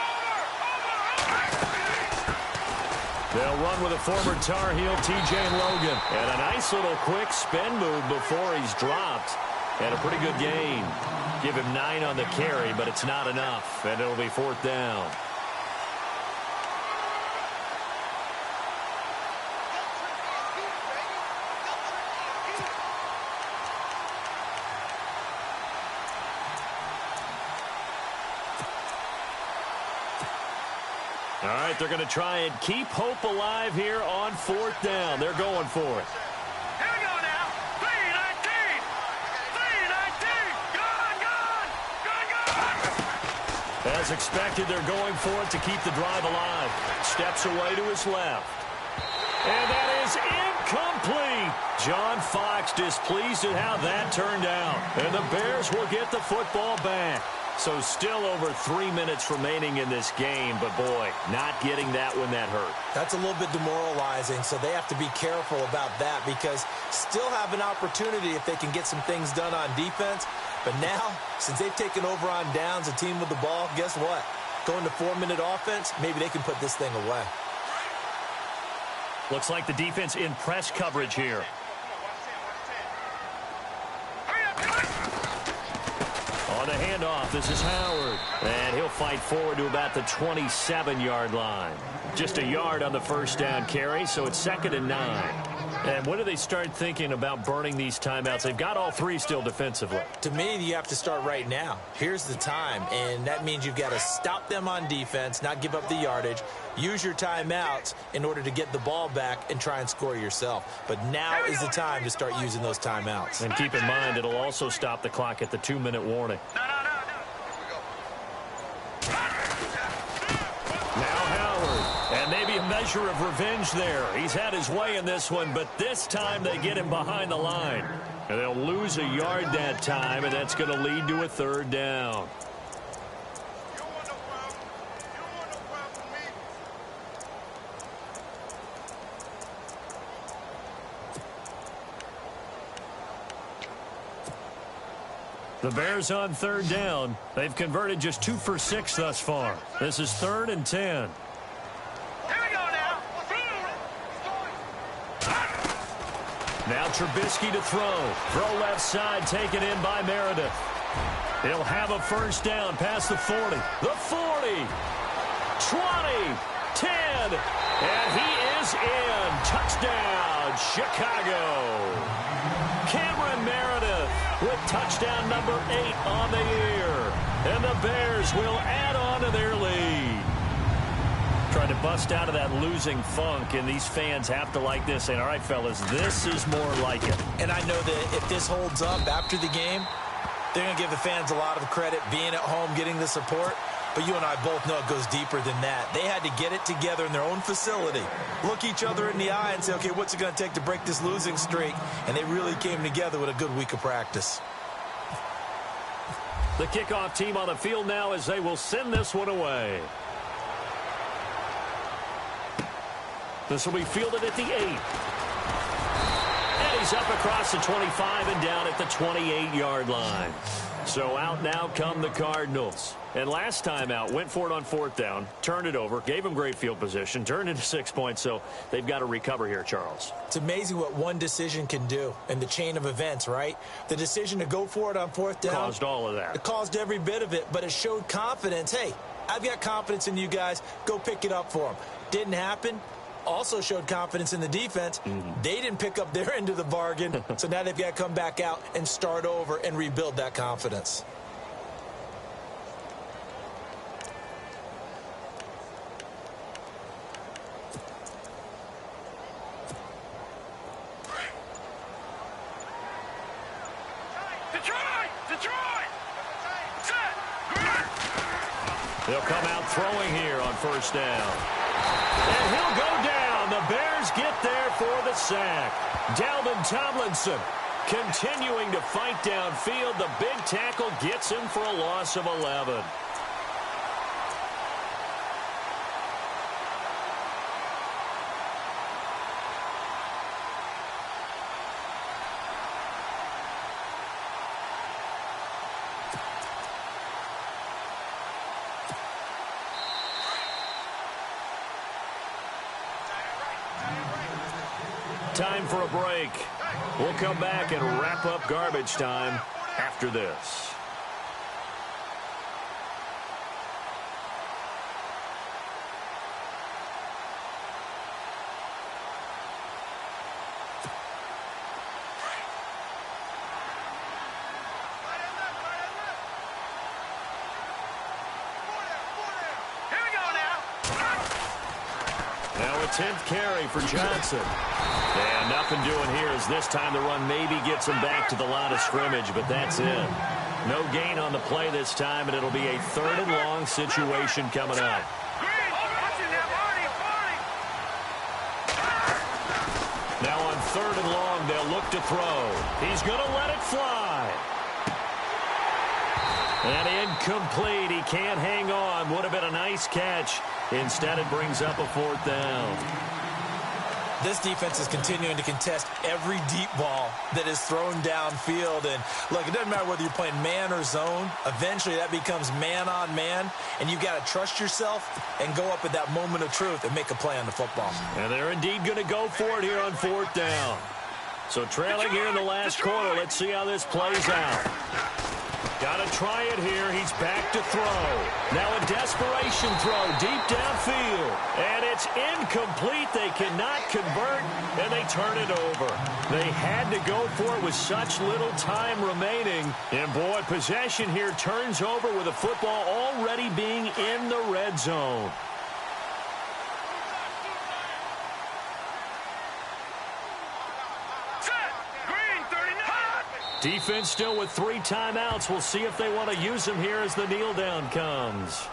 They'll run with a former Tar Heel, T.J. Logan. And a nice little quick spin move before he's dropped. And a pretty good gain. Give him 9 on the carry, but it's not enough. And it'll be 4th down. All right, they're going to try and keep hope alive here on 4th down. They're going for it. Here we go now. 3-19. 3-19. Gone. As expected, they're going for it to keep the drive alive. Steps away to his left. And that is incomplete. John Fox displeased at how that turned out. And the Bears will get the football back. So still over 3 minutes remaining in this game, but boy, not getting that when that hurt. That's a little bit demoralizing, so they have to be careful about that because still have an opportunity if they can get some things done on defense. But now, since they've taken over on downs, a team with the ball, guess what? Going to 4-minute offense, maybe they can put this thing away. Looks like the defense in press coverage here. On the handoff, this is Howard. And he'll fight forward to about the 27-yard line. Just a yard on the 1st down carry, so it's 2nd and 9. And when do they start thinking about burning these timeouts? They've got all 3 still defensively. To me, you have to start right now. Here's the time, and that means you've got to stop them on defense, not give up the yardage, use your timeouts in order to get the ball back and try and score yourself. But now is the time to start using those timeouts. And keep in mind, it'll also stop the clock at the 2-minute warning. Now Howard, and maybe a measure of revenge there. He's had his way in this one, but this time they get him behind the line. And they'll lose a yard that time, and that's going to lead to a 3rd down. The Bears on 3rd down. They've converted just 2 for 6 thus far. This is 3rd and 10. Here we go now. Now Trubisky to throw. Throw left side, taken in by Meredith. He'll have a 1st down past the 40. The 40. 20. 10. And he is in. Touchdown, Chicago. Cameron Meredith with touchdown number 8 on the year. And the Bears will add on to their lead. Trying to bust out of that losing funk, and these fans have to like this. Saying, all right, fellas, this is more like it. And I know that if this holds up after the game, they're going to give the fans a lot of credit being at home, getting the support. But you and I both know it goes deeper than that. They had to get it together in their own facility, look each other in the eye and say, okay, what's it going to take to break this losing streak? And they really came together with a good week of practice. The kickoff team on the field now as they will send this one away. This will be fielded at the 8. And he's up across the 25 and down at the 28-yard line. So out now come the Cardinals. And last time out, went for it on 4th down, turned it over, gave him great field position, turned into 6 points, so they've got to recover here, Charles. It's amazing what one decision can do in the chain of events, right? The decision to go for it on 4th down caused all of that. It caused every bit of it, but it showed confidence. Hey, I've got confidence in you guys. Go pick it up for them. Didn't happen. Also showed confidence in the defense. They didn't pick up their end of the bargain, so now they've got to come back out and start over and rebuild that confidence. They'll come out throwing here on first down. And he'll go down. The Bears get there for the sack. Dalvin Tomlinson continuing to fight downfield. The big tackle gets him for a loss of 11. Time for a break. We'll come back and wrap up garbage time after this. Here we go now. Now a 10th carry for Johnson. And nothing doing here as this time the run maybe gets him back to the line of scrimmage, but that's it. No gain on the play this time, and it'll be a 3rd and long situation coming up. Now on 3rd and long, they'll look to throw. He's going to let it fly. And incomplete. He can't hang on. Would have been a nice catch. Instead, it brings up a 4th down. This defense is continuing to contest every deep ball that is thrown downfield. And, look, it doesn't matter whether you're playing man or zone. Eventually, that becomes man-on-man, and you've got to trust yourself and go up at that moment of truth and make a play on the football. And they're indeed going to go for it here on 4th down. So trailing here in the last quarter. Let's see how this plays out. Got to try it here. He's back to throw. Now a desperation throw deep downfield. And it's incomplete. They cannot convert, and they turn it over. They had to go for it with such little time remaining. And, boy, possession here turns over with the football already being in the red zone. Defense still with 3 timeouts. We'll see if they want to use them here as the kneel down comes.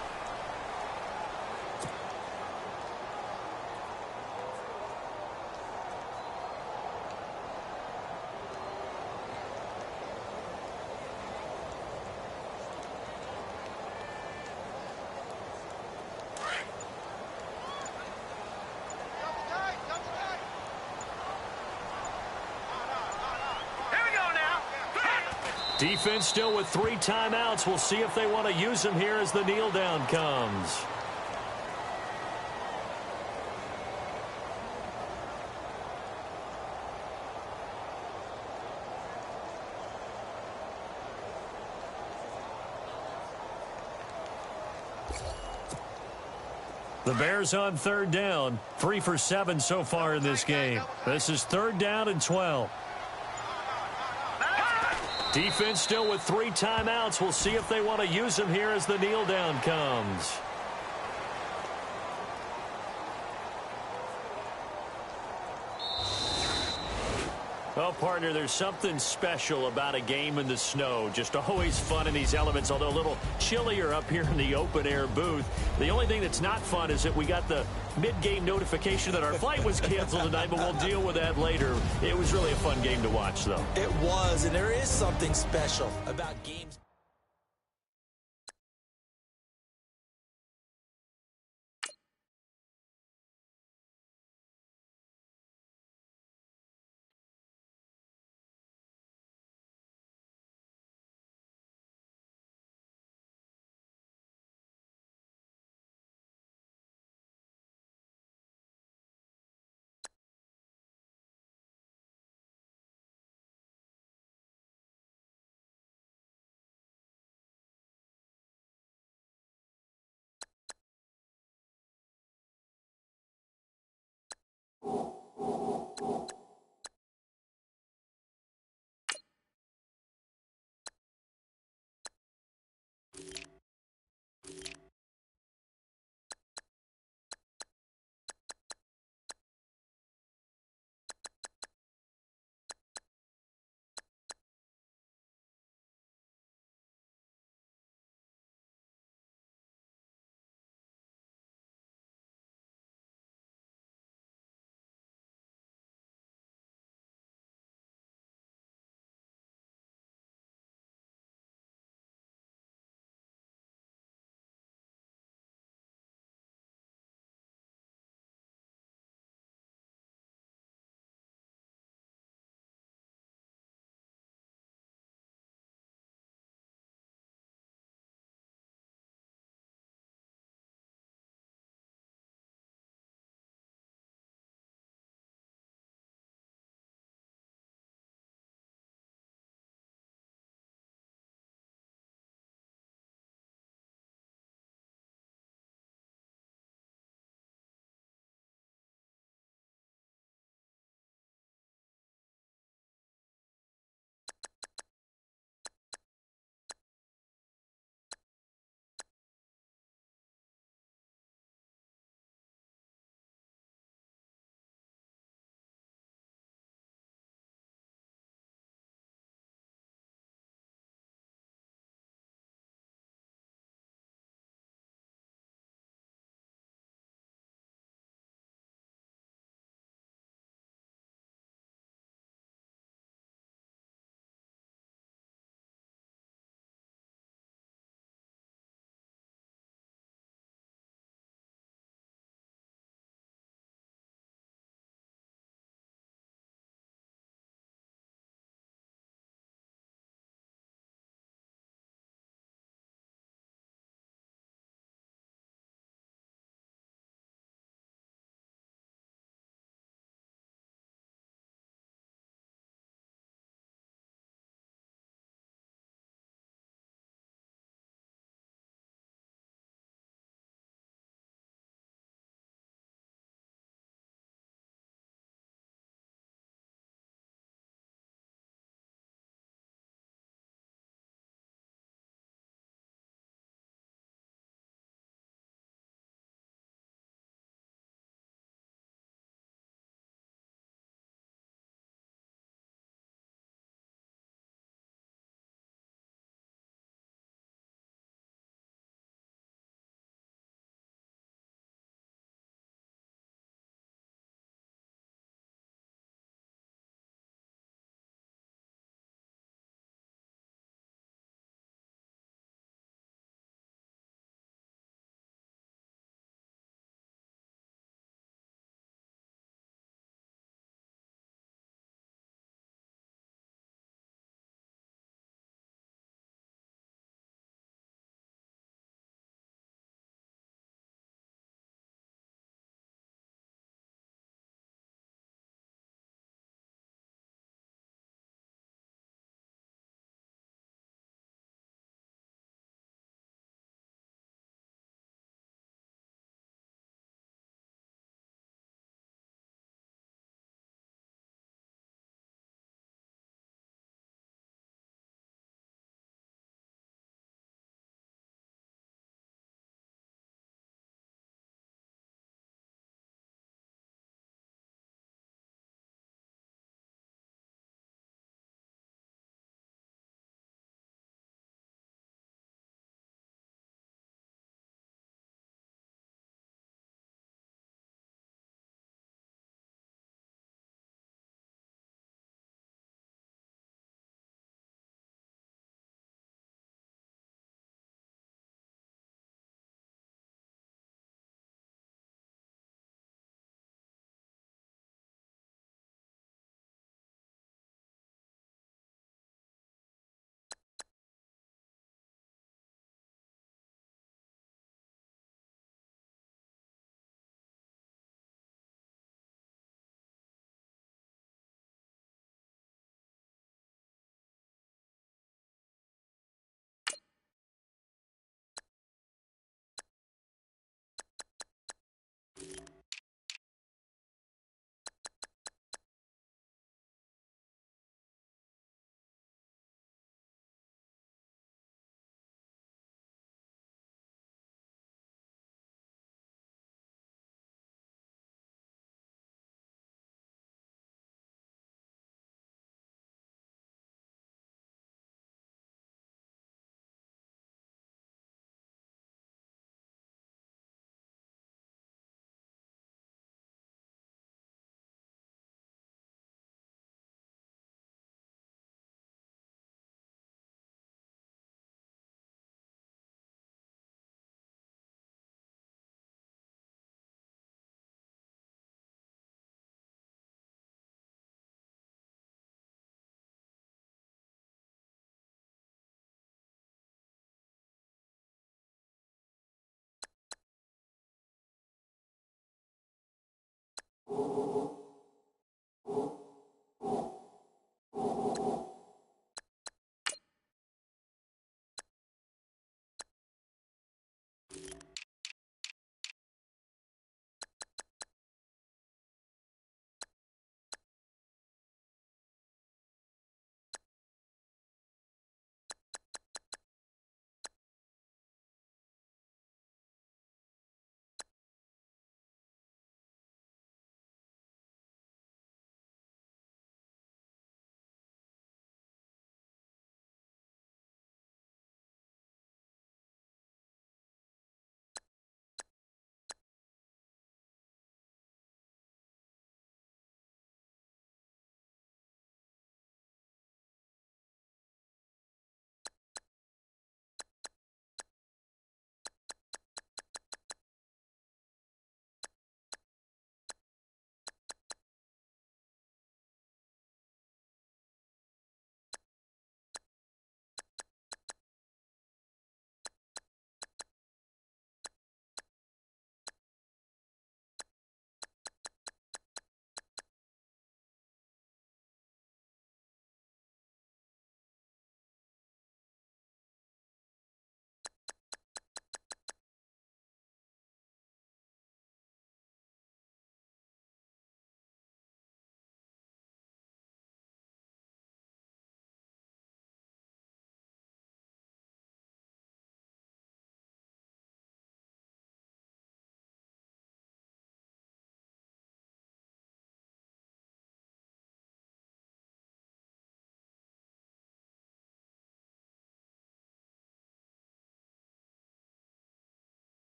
Defense still with 3 timeouts. We'll see if they want to use them here as the kneel down comes. The Bears on 3rd down. 3 for 7 so far in this game. This is 3rd down and 12. Defense still with 3 timeouts. We'll see if they want to use them here as the kneel down comes. Well, partner, there's something special about a game in the snow. Just always fun in these elements, although a little chillier up here in the open-air booth. The only thing that's not fun is that we got the mid-game notification that our flight was canceled tonight, but we'll deal with that later. It was really a fun game to watch, though. It was, and there is something special about games.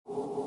You